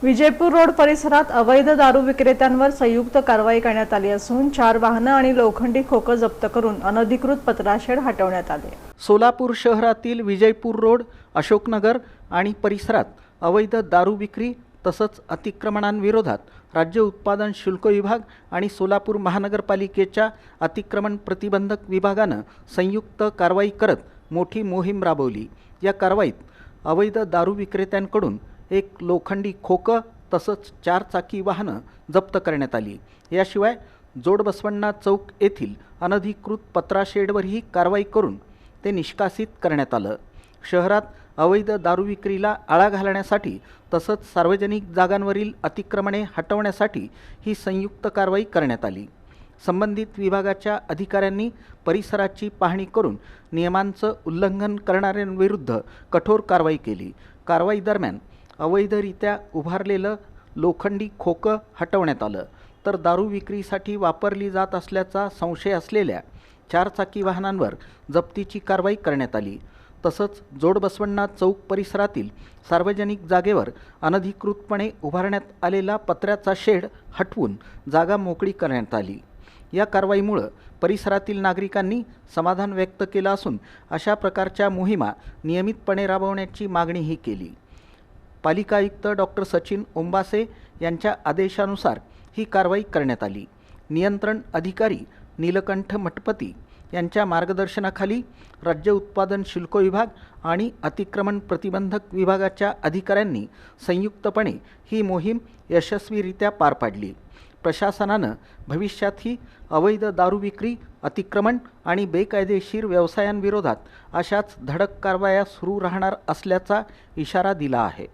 Vijaypur road परिसरात अवैध दारू विक्रेत्यांवर संयुक्त कारवाई करण्यात आली असून 4 वाहनं आणि लोखंडी खोकं जप्त करून अनधिकृत पत्राशेड हटवण्यात आले। सोलापूर शहरातील विजयपूर रोड, अशोकनगर आणि परिसरात अवैध दारू विक्री तसंच अतिक्रमणांविरोधात राज्य उत्पादन शुल्क विभाग आणि सोलापूर महानगरपालिकेच्या अतिक्रमण प्रतिबंधक विभागानं संयुक्त कारवाई करत मोठी मोहीम राबवली। या कारवाईत अवैध दारू विक्रेत्यांकडून एक लोखंडी खोकं तसंच 4 चाकी वाहनं जप्त करण्यात आली। याशिवाय जोडबसवण्णा चौक येथील अनधिकृत पत्राशेडवरही कारवाई करून ते निष्कासित करण्यात आलं। शहरात अवैध दारू विक्रीला आळा घालण्यासाठी तसंच सार्वजनिक जागांवरील अतिक्रमणे हटवण्यासाठी ही संयुक्त कारवाई करण्यात आली। संबंधित विभागाच्या अधिकाऱ्यांनी परिसराची पाहणी करून नियमांचं उल्लंघन करणाऱ्यांविरुद्ध कठोर कारवाई केली। कारवाई दरम्यान अवैधरित्या उभारलेलं लोखंडी खोकं हटवण्यात आलं, तर दारू विक्रीसाठी वापरली जात असल्याचा संशय असलेल्या 4 चाकी वाहनांवर जप्तीची कारवाई करण्यात आली। तसंच जोडबसवण्णा चौक परिसरातील सार्वजनिक जागेवर अनधिकृतपणे उभारण्यात आलेला पत्र्याचा शेड हटवून जागा मोकळी करण्यात आली। या कारवाईमुळे परिसरातील नागरिकांनी समाधान व्यक्त केलं असून अशा प्रकारच्या मोहिमा नियमितपणे राबवण्याची मागणीही केली। पालिका आयुक्त डॉक्टर सचिन ओंबासे यांच्या आदेशानुसार ही कारवाई करण्यात आली। नियंत्रण अधिकारी नीलकंठ मठपती यांच्या मार्गदर्शनाखाली राज्य उत्पादन शुल्क विभाग आणि अतिक्रमण प्रतिबंधक विभागाच्या अधिकाऱ्यांनी संयुक्तपणे ही मोहीम यशस्वीरित्या पार पाडली। प्रशासनानं भविष्यातही अवैध दारू विक्री, अतिक्रमण आणि बेकायदेशीर व्यवसायांविरोधात अशाच धडक कारवाया सुरू राहणार असल्याचा इशारा दिला आहे।